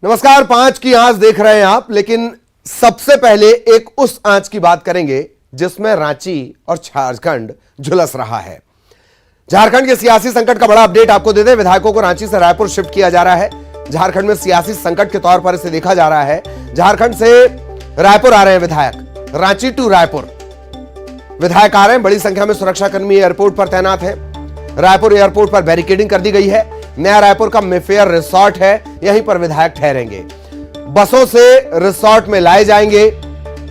नमस्कार, 5 की आंच देख रहे हैं आप। लेकिन सबसे पहले एक उस आंच की बात करेंगे जिसमें रांची और झारखंड झुलस रहा है। झारखंड के सियासी संकट का बड़ा अपडेट आपको दे दें। विधायकों को रांची से रायपुर शिफ्ट किया जा रहा है। झारखंड में सियासी संकट के तौर पर इसे देखा जा रहा है। झारखंड से रायपुर आ रहे हैं विधायक, रांची टू रायपुर विधायक आ रहे हैं। बड़ी संख्या में सुरक्षाकर्मी एयरपोर्ट पर तैनात है। रायपुर एयरपोर्ट पर बैरिकेडिंग कर दी गई है। नया रायपुर का मेफेयर रिसोर्ट है, यहीं पर विधायक ठहरेंगे। बसों से रिसोर्ट में लाए जाएंगे।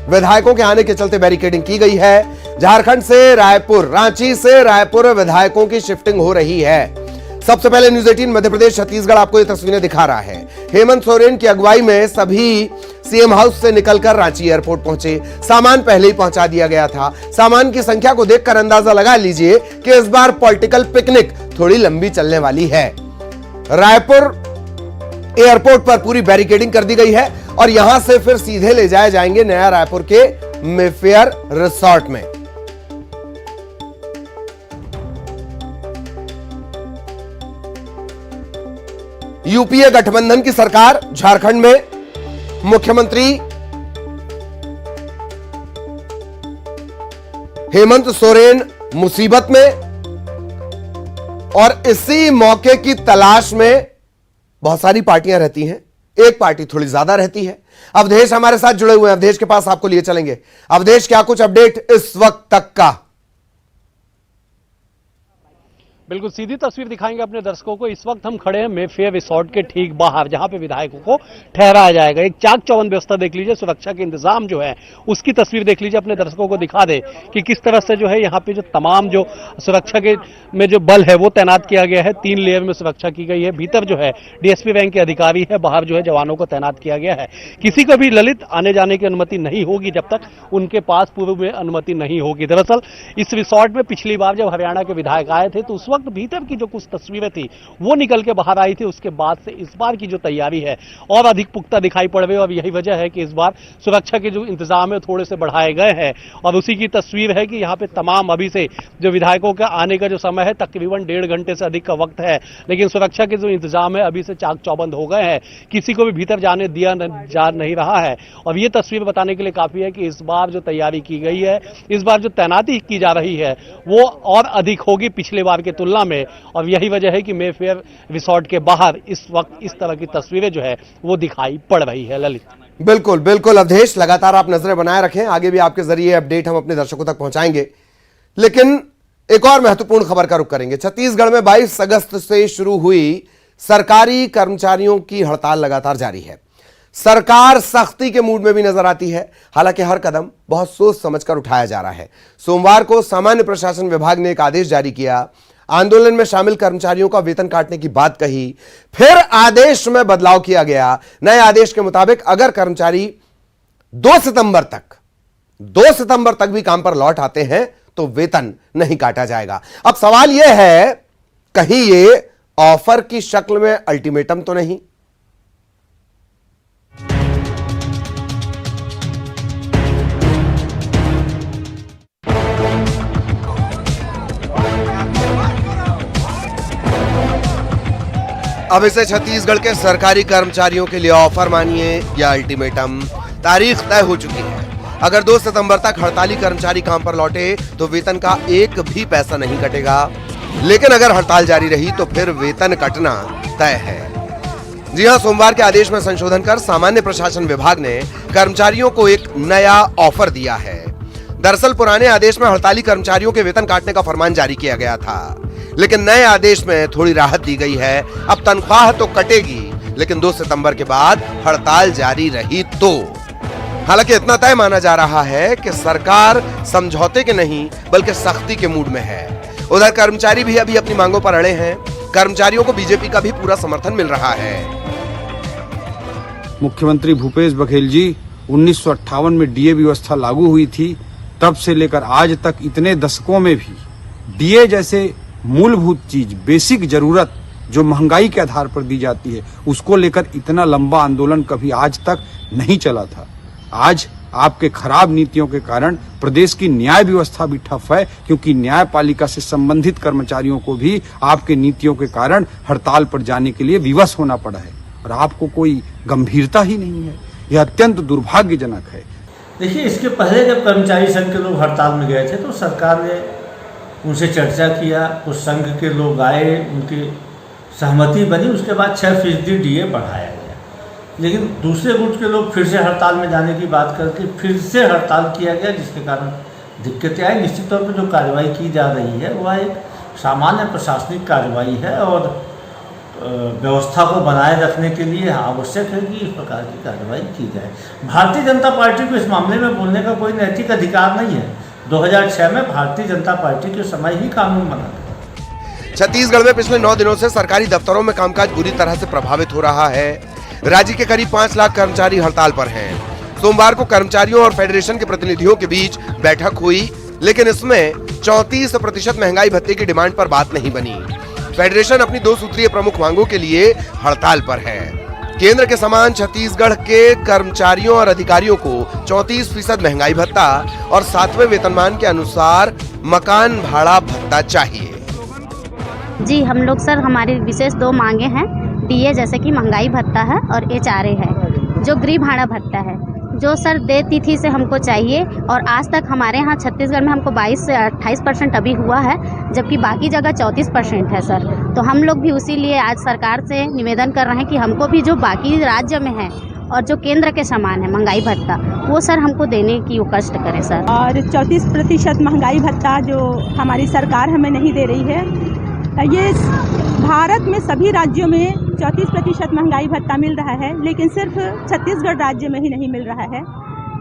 विधायकों के आने के चलते बैरिकेडिंग की गई है। झारखंड से रायपुर, रांची से रायपुर विधायकों की शिफ्टिंग हो रही है। सबसे पहले न्यूज 18 मध्य प्रदेश छत्तीसगढ़ आपको ये तस्वीरें दिखा रहा है। हेमंत सोरेन की अगुवाई में सभी सीएम हाउस से निकलकर रांची एयरपोर्ट पहुंचे। सामान पहले ही पहुंचा दिया गया था। सामान की संख्या को देखकर अंदाजा लगा लीजिए कि इस बार पॉलिटिकल पिकनिक थोड़ी लंबी चलने वाली है। रायपुर एयरपोर्ट पर पूरी बैरिकेडिंग कर दी गई है और यहां से फिर सीधे ले जाए जाएंगे नया रायपुर के मेफेयर रिसोर्ट में। यूपीए गठबंधन की सरकार झारखंड में, मुख्यमंत्री हेमंत सोरेन मुसीबत में और इसी मौके की तलाश में बहुत सारी पार्टियां रहती हैं। एक पार्टी थोड़ी ज्यादा रहती है। अवधेश हमारे साथ जुड़े हुए हैं। अवधेश के पास आपको लिए चलेंगे। अवधेश, क्या कुछ अपडेट इस वक्त तक का? बिल्कुल सीधी तस्वीर दिखाएंगे अपने दर्शकों को। इस वक्त हम खड़े हैं मेफेयर रिसोर्ट के ठीक बाहर, जहां पे विधायकों को ठहराया जाएगा। एक चाक चौबंद व्यवस्था देख लीजिए, सुरक्षा के इंतजाम जो है उसकी तस्वीर देख लीजिए। अपने दर्शकों को दिखा दे कि किस तरह से जो है यहाँ पे जो तमाम जो सुरक्षा के में जो बल है वो तैनात किया गया है। 3 लेयर में सुरक्षा की गई है। भीतर जो है डीएसपी रैंक के अधिकारी है, बाहर जो है जवानों को तैनात किया गया है। किसी को भी ललित आने जाने की अनुमति नहीं होगी जब तक उनके पास पूर्व में अनुमति नहीं होगी। दरअसल इस रिसोर्ट में पिछली बार जब हरियाणा के विधायक आए थे तो उस वक्त भीतर की जो कुछ तस्वीरें थी वो निकल के बाहर आई थी। उसके बाद से इस बार की जो तैयारी है और अधिक पुख्ता दिखाई पड़ रही है और यही वजह है कि इस बार सुरक्षा के जो इंतजाम है थोड़े से बढ़ाए गए हैं। और उसी की तस्वीर है कि यहाँ पे तमाम अभी से जो विधायकों का आने का जो समय है तकरीबन 1.5 घंटे से अधिक का वक्त है, लेकिन सुरक्षा के जो इंतजाम है अभी से चाक चौबंद हो गए हैं। किसी को भी भीतर जाने दिया जा नहीं रहा है। और ये तस्वीर बताने के लिए काफी है कि इस बार जो तैयारी की गई है, इस बार जो तैनाती की जा रही है वो और अधिक होगी पिछले बार की तुलना में। और यही वजह है कि मेफेयर रिसोर्ट के बाहर इस वक्त इस तरह की तस्वीरें जो है वो दिखाई पड़ रही है। ललित, बिल्कुल बिल्कुल अवधेश, लगातार आप नजरें बनाए रखें। आगे भी आपके जरिए अपडेट हम अपने दर्शकों तक पहुंचाएंगे। लेकिन एक और महत्वपूर्ण खबर का रुख करेंगे। छत्तीसगढ़ में 22 अगस्त से शुरू हुई सरकारी कर्मचारियों की हड़ताल लगातार जारी है। सरकार सख्ती के मूड में भी नजर आती है। हालांकि हर कदम बहुत सोच समझकर उठाया जा रहा है। सोमवार को सामान्य प्रशासन विभाग ने एक आदेश जारी किया। आंदोलन में शामिल कर्मचारियों का वेतन काटने की बात कही। फिर आदेश में बदलाव किया गया। नए आदेश के मुताबिक अगर कर्मचारी 2 सितंबर तक भी काम पर लौट आते हैं तो वेतन नहीं काटा जाएगा। अब सवाल यह है, कहीं ये ऑफर की शक्ल में अल्टीमेटम तो नहीं? अब इसे छत्तीसगढ़ के सरकारी कर्मचारियों के लिए ऑफर मानिए या अल्टीमेटम, तारीख तय हो चुकी है। अगर 2 सितंबर तक हड़ताली कर्मचारी काम पर लौटे तो वेतन का एक भी पैसा नहीं कटेगा। लेकिन अगर हड़ताल जारी रही तो फिर वेतन कटना तय है। जी हां, सोमवार के आदेश में संशोधन कर सामान्य प्रशासन विभाग ने कर्मचारियों को एक नया ऑफर दिया है। दरअसल पुराने आदेश में हड़ताली कर्मचारियों के वेतन काटने का फरमान जारी किया गया था, लेकिन नए आदेश में थोड़ी राहत दी गई है। अब तनख्वाह तो कटेगी, लेकिन 2 सितंबर के बाद हड़ताल जारी रही तो। हालांकि इतना तय माना जा रहा है कि सरकार समझौते के नहीं बल्कि सख्ती के मूड में है। उधर कर्मचारी भी अभी अपनी मांगों पर अड़े हैं। कर्मचारियों को बीजेपी का भी पूरा समर्थन मिल रहा है। मुख्यमंत्री भूपेश बघेल जी 1958 में डीए व्यवस्था लागू हुई थी। तब से लेकर आज तक इतने दशकों में भी डीए जैसे मूलभूत चीज, बेसिक जरूरत जो महंगाई के आधार पर दी जाती है, उसको लेकर इतना लंबा आंदोलन कभी आज तक नहीं चला था। आज आपके खराब नीतियों के कारण प्रदेश की न्याय व्यवस्था भी ठप है, क्योंकि न्यायपालिका से संबंधित कर्मचारियों को भी आपके नीतियों के कारण हड़ताल पर जाने के लिए विवश होना पड़ा है। और आपको कोई गंभीरता ही नहीं है। यह अत्यंत दुर्भाग्यजनक है। देखिए, इसके पहले जब कर्मचारी संघ के लोग हड़ताल में गए थे तो सरकार ने उनसे चर्चा किया, कुछ संघ के लोग आए, उनकी सहमति बनी, उसके बाद 6% DA बढ़ाया गया। लेकिन दूसरे गुट के लोग फिर से हड़ताल में जाने की बात करके फिर से हड़ताल किया गया, जिसके कारण दिक्कतें आई। निश्चित तौर पर जो कार्रवाई की जा रही है वह एक सामान्य प्रशासनिक कार्रवाई है और व्यवस्था को बनाए रखने के लिए आवश्यक है कि इस प्रकार की कार्रवाई की जाए। भारतीय जनता पार्टी को इस मामले में बोलने का कोई नैतिक अधिकार नहीं है। 2006 में भारतीय जनता पार्टी के समय ही कानून बना था। छत्तीसगढ़ में पिछले 9 दिनों से सरकारी दफ्तरों में कामकाज बुरी तरह से प्रभावित हो रहा है। राज्य के करीब 5 लाख कर्मचारी हड़ताल पर हैं। सोमवार को कर्मचारियों और फेडरेशन के प्रतिनिधियों के बीच बैठक हुई, लेकिन इसमें 34% महंगाई भत्ते की डिमांड पर बात नहीं बनी। फेडरेशन अपनी 2 सूत्रीय प्रमुख मांगों के लिए हड़ताल पर है। केंद्र के समान छत्तीसगढ़ के कर्मचारियों और अधिकारियों को 34% महंगाई भत्ता और 7वें वेतनमान के अनुसार मकान भाड़ा भत्ता चाहिए। जी, हम लोग सर, हमारी विशेष 2 मांगे हैं। DA जैसे कि महंगाई भत्ता है और HRA है, जो गृह भाड़ा भत्ता है, जो सर दे तिथि से हमको चाहिए। और आज तक हमारे यहाँ छत्तीसगढ़ में हमको 22 से 28% अभी हुआ है, जबकि बाकी जगह 34% है सर। तो हम लोग भी उसी लिए आज सरकार से निवेदन कर रहे हैं कि हमको भी जो बाकी राज्य में है और जो केंद्र के समान है महंगाई भत्ता, वो सर हमको देने की वो कष्ट करें सर। और 34% महंगाई भत्ता जो हमारी सरकार हमें नहीं दे रही है, ये भारत में सभी राज्यों में 34% महंगाई भत्ता मिल रहा है, लेकिन सिर्फ छत्तीसगढ़ राज्य में ही नहीं मिल रहा है।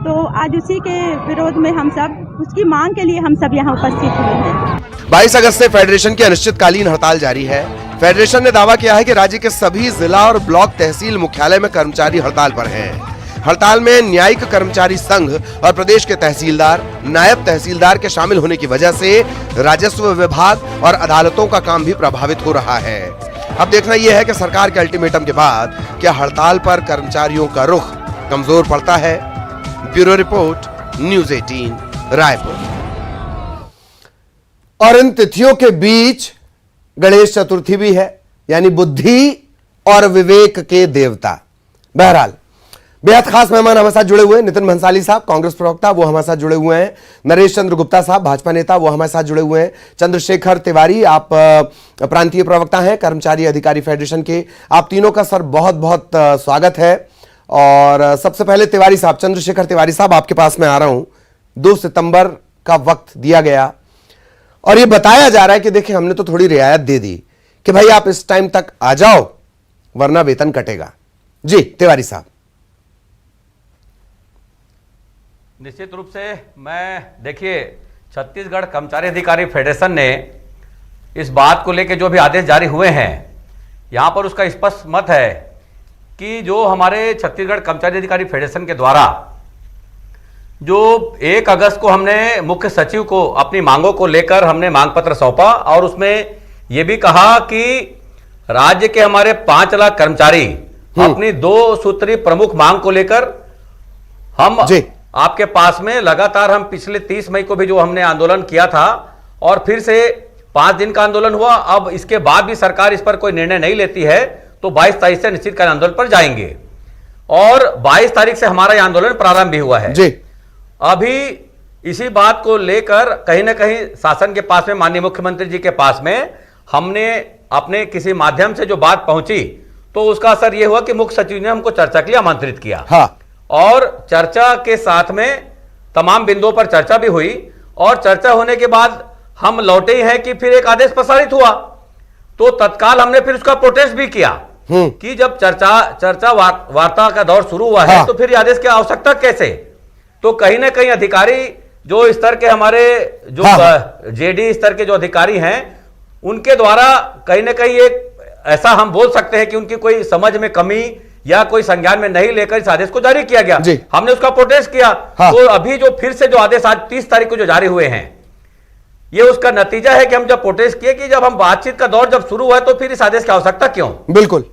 तो आज उसी के विरोध में हम सब, उसकी मांग के लिए हम सब यहाँ उपस्थित हुए हैं। 22 अगस्त से फेडरेशन की अनिश्चितकालीन हड़ताल जारी है। फेडरेशन ने दावा किया है कि राज्य के सभी जिला और ब्लॉक तहसील मुख्यालय में कर्मचारी हड़ताल पर हैं। हड़ताल में न्यायिक कर्मचारी संघ और प्रदेश के तहसीलदार, नायब तहसीलदार के शामिल होने की वजह से राजस्व विभाग और अदालतों का काम भी प्रभावित हो रहा है। अब देखना यह है कि सरकार के अल्टीमेटम के बाद क्या हड़ताल पर कर्मचारियों का रुख कमजोर पड़ता है। Bureau report, news 18 Raipur. और इन तिथियों के बीच गणेश चतुर्थी भी है, यानी बुद्धि और विवेक के देवता। बहरहाल बेहद खास मेहमान हमारे साथ जुड़े हुए हैं। नितिन भंसाली साहब, कांग्रेस प्रवक्ता, वो हमारे साथ जुड़े हुए हैं। नरेश चंद्र गुप्ता साहब, भाजपा नेता, वो हमारे साथ जुड़े हुए हैं। चंद्रशेखर तिवारी, आप प्रांतीय प्रवक्ता हैं कर्मचारी अधिकारी फेडरेशन के। आप तीनों का सर बहुत बहुत स्वागत है। और सबसे पहले तिवारी साहब, चंद्रशेखर तिवारी साहब, आपके पास मैं आ रहा हूं। 2 सितंबर का वक्त दिया गया और यह बताया जा रहा है कि देखिए, हमने तो थोड़ी रियायत दे दी कि भाई आप इस टाइम तक आ जाओ वरना वेतन कटेगा। जी तिवारी साहब। निश्चित रूप से देखिए, छत्तीसगढ़ कर्मचारी अधिकारी फेडरेशन ने इस बात को लेकर जो भी आदेश जारी हुए हैं, यहाँ पर उसका स्पष्ट मत है कि जो हमारे छत्तीसगढ़ कर्मचारी अधिकारी फेडरेशन के द्वारा जो 1 अगस्त को हमने मुख्य सचिव को अपनी मांगों को लेकर हमने मांग पत्र सौंपा और उसमें यह भी कहा कि राज्य के हमारे 5 लाख कर्मचारी अपनी 2 सूत्री प्रमुख मांग को लेकर हम आपके पास में लगातार, हम पिछले 30 मई को भी जो हमने आंदोलन किया था और फिर से 5 दिन का आंदोलन हुआ। अब इसके बाद भी सरकार इस पर कोई निर्णय नहीं लेती है तो 22 तारीख से निश्चितकालीन आंदोलन पर जाएंगे और 22 तारीख से हमारा यह आंदोलन प्रारंभ भी हुआ है। जी। अभी इसी बात को लेकर कहीं ना कहीं शासन के पास में, माननीय मुख्यमंत्री जी के पास में हमने अपने किसी माध्यम से जो बात पहुंची तो उसका असर यह हुआ कि मुख्य सचिव ने हमको चर्चा के लिए आमंत्रित किया। हाँ। और चर्चा के साथ में तमाम बिंदुओं पर चर्चा भी हुई और चर्चा होने के बाद हम लौटे ही हैं कि फिर एक आदेश प्रसारित हुआ तो तत्काल हमने फिर उसका प्रोटेस्ट भी किया कि जब चर्चा वार्ता का दौर शुरू हुआ है तो फिर आदेश की आवश्यकता कैसे। तो कहीं ना कहीं अधिकारी जो स्तर के हमारे जो जेडी स्तर के जो अधिकारी हैं उनके द्वारा कहीं ना कहीं एक ऐसा हम बोल सकते हैं कि उनकी कोई समझ में कमी या कोई संज्ञान में नहीं लेकर इस आदेश को जारी किया गया। हमने उसका प्रोटेस्ट किया। तो अभी जो फिर से जो आदेश आज 30 तारीख को जो जारी हुए हैं, ये उसका नतीजा है कि हम जब प्रोटेस्ट किए कि जब हम बातचीत का दौर जब शुरू हुआ तो फिर इस आदेश की आवश्यकता क्यों। बिल्कुल।